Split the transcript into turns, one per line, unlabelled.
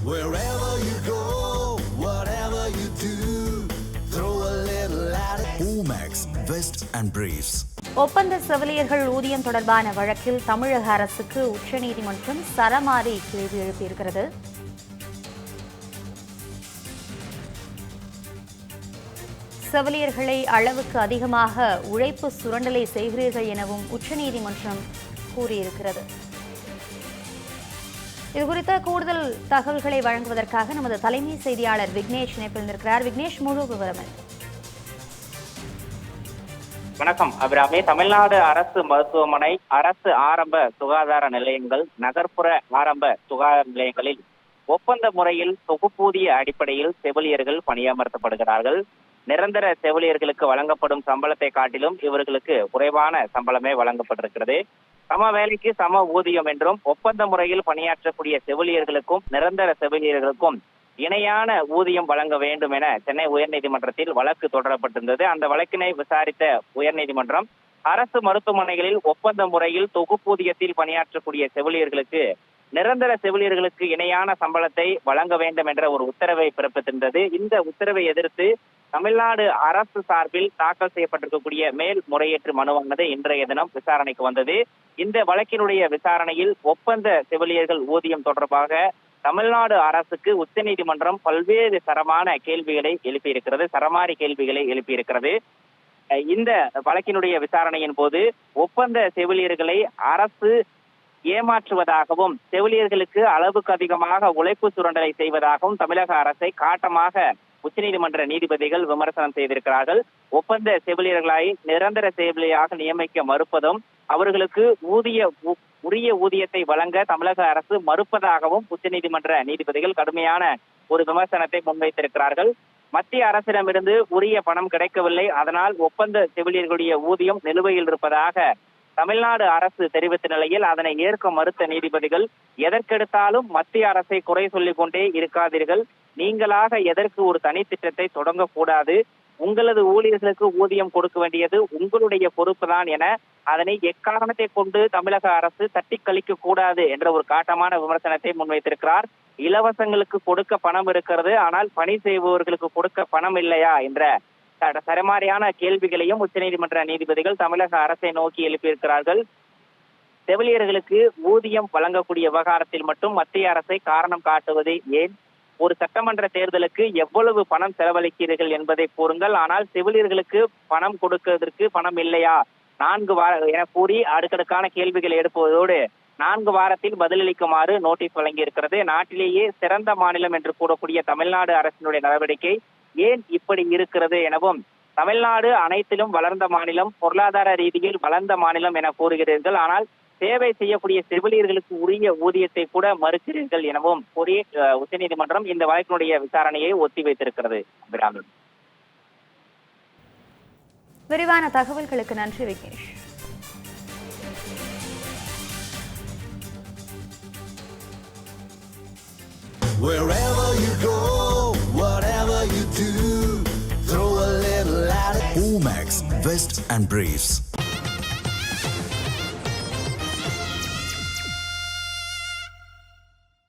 Wherever you go, whatever you do, throw a little at it. Omax, Vest and Briefs.
ஒப்பந்த செவிலியர்கள் ஊதியம் தொடர்பான வழக்கில் தமிழக அரசுக்கு உச்சநீதிமன்றம் சரமாரி கேள்வி எழுப்பியிருக்கிறது. செவிலியர்களை அளவுக்கு அதிகமாக உழைப்பு சுரண்டலை செய்கிறீர்கள் எனவும் உச்சநீதிமன்றம் கூறியிருக்கிறது. இதுகுறித்த கூடுதல் தகவல்களை வழங்குவதற்காக நமது தலைமை செய்தியாளர் விக்னேஷ் இணைப்பிருந்திருக்கிறார். விக்னேஷ், முழு விவரம்.
வணக்கம் அபிராமி. தமிழ்நாடு அரசு மருத்துவமனை, அரசு ஆரம்ப சுகாதார நிலையங்கள், நகர்ப்புற ஆரம்ப சுகாதார நிலையங்களில் ஒப்பந்த முறையில் தொகுப்பூதிய அடிப்படையில் செவிலியர்கள் பணியமர்த்தப்படுகிறார்கள். நிரந்தர செவிலியர்களுக்கு வழங்கப்படும் சம்பளத்தை காட்டிலும் இவர்களுக்கு குறைவான சம்பளமே வழங்கப்பட்டிருக்கிறது. சம வேலைக்கு சம ஊதியம் என்றும் ஒப்பந்த முறையில் பணியாற்றக்கூடிய செவிலியர்களுக்கும் நிரந்தர செவிலியர்களுக்கும் இணையான ஊதியம் வழங்க வேண்டும் என சென்னை உயர்நீதிமன்றத்தில் வழக்கு தொடரப்பட்டிருந்தது. அந்த வழக்கினை விசாரித்த உயர்நீதிமன்றம் அரசு மருத்துவமனைகளில் ஒப்பந்த முறையில் தொகுப்பூதியத்தில் பணியாற்றக்கூடிய செவிலியர்களுக்கு நிரந்தர செவிலியர்களுக்கு இணையான சம்பளத்தை வழங்க வேண்டும் என்ற ஒரு உத்தரவை பிறப்பித்திருந்தது. இந்த உத்தரவை எதிர்த்து தமிழ்நாடு அரசு சார்பில் தாக்கல் செய்யப்பட்டிருக்கக்கூடிய மேல் முறையீட்டு மனுவானது இன்றைய தினம் விசாரணைக்கு வந்தது. இந்த வழக்கினுடைய விசாரணையில் ஒப்பந்த செவிலியர்கள் ஊதியம் தொடர்பாக தமிழ்நாடு அரசுக்கு உச்சநீதிமன்றம் பல்வேறு சரமான கேள்விகளை எழுப்பியிருக்கிறது, சரமாரி கேள்விகளை எழுப்பியிருக்கிறது. இந்த வழக்கினுடைய விசாரணையின் போது ஒப்பந்த செவிலியர்களை அரசு ஏமாற்றுவதாகவும் செவிலியர்களுக்கு அளவுக்கு அதிகமாக உழைப்பு சுரண்டலை செய்வதாகவும் தமிழக அரசை காட்டமாக உச்சநீதிமன்ற நீதிபதிகள் விமர்சனம் செய்திருக்கிறார்கள். ஒப்பந்த செவிலியர்களை நிரந்தர செவிலியராக நியமிக்க மறுப்பதும் அவர்களுக்கு உரிய ஊதியத்தை வழங்க தமிழக அரசு மறுப்பதாகவும் உச்சநீதிமன்ற நீதிபதிகள் கடுமையான ஒரு விமர்சனத்தை முன்வைத்திருக்கிறார்கள். மத்திய அரசிடமிருந்து உரிய பணம் கிடைக்கவில்லை, அதனால் ஒப்பந்த செவிலியர்களுடைய ஊதியம் நிலுவையில் இருப்பதாக தமிழ்நாடு அரசு தெரிவித்த நிலையில் அதனை ஏற்க மறுத்த நீதிபதிகள், எதற்கெடுத்தாலும் மத்திய அரசை குறை சொல்லிக் கொண்டே இருக்காதீர்கள், நீங்களாக எதற்கு ஒரு தனி திட்டத்தை தொடங்கக்கூடாது, உங்களது ஊழியர்களுக்கு ஊதியம் கொடுக்க வேண்டியது உங்களுடைய பொறுப்பு தான் என அதனை எக்காரணத்தை கொண்டு தமிழக அரசு தட்டி கழிக்க கூடாது என்ற ஒரு காட்டமான விமர்சனத்தை முன்வைத்திருக்கிறார். இலவசங்களுக்கு கொடுக்க பணம் இருக்கிறது, ஆனால் பணி செய்பவர்களுக்கு கொடுக்க பணம் இல்லையா என்ற சரமாரியான கேள்விகளையும் உச்சநீதிமன்ற நீதிபதிகள் தமிழக அரசை நோக்கி எழுப்பியிருக்கிறார்கள். செவிலியர்களுக்கு ஊதியம் வழங்கக்கூடிய விவகாரத்தில் மட்டும் மத்திய அரசை காரணம் காட்டுவது ஏன்? ஒரு சட்டமன்ற தேர்தலுக்கு எவ்வளவு பணம் செலவழிக்கிறீர்கள் என்பதை கூறுங்கள், ஆனால் செவிலியர்களுக்கு பணம் கொடுக்கிறதற்கு பணம் இல்லையா? 4 வாரம் என கூறி அடுக்கடுக்கான கேள்விகளை எழுப்புவதோடு 4 வாரத்தில் பதிலளிக்குமாறு நோட்டீஸ் வழங்கி இருக்கிறது. நாட்டிலேயே சிறந்த மாநிலம் என்று கூறக்கூடிய தமிழ்நாடு அரசினுடைய நடவடிக்கை ஏன் இப்படி இருக்கிறது எனவும், தமிழ்நாடு அனைத்திலும் வளர்ந்த மாநிலம், பொருளாதார ரீதியில் வளர்ந்த மாநிலம் என கூறுகிறீர்கள், ஆனால் சேவை செய்யக்கூடிய செவிலியர்களுக்கு உரிய ஊதியத்தை கூட மறுக்கிறீர்கள் எனவும் கூறி உச்சநீதிமன்றம் இந்த வழக்கினுடைய விசாரணையை ஒத்திவைத்திருக்கிறது.
விரிவான தகவல்களுக்கு நன்றி Vignesh.
Wherever you go, whatever you do, throw a little at it. Omax, Vest and Briefs.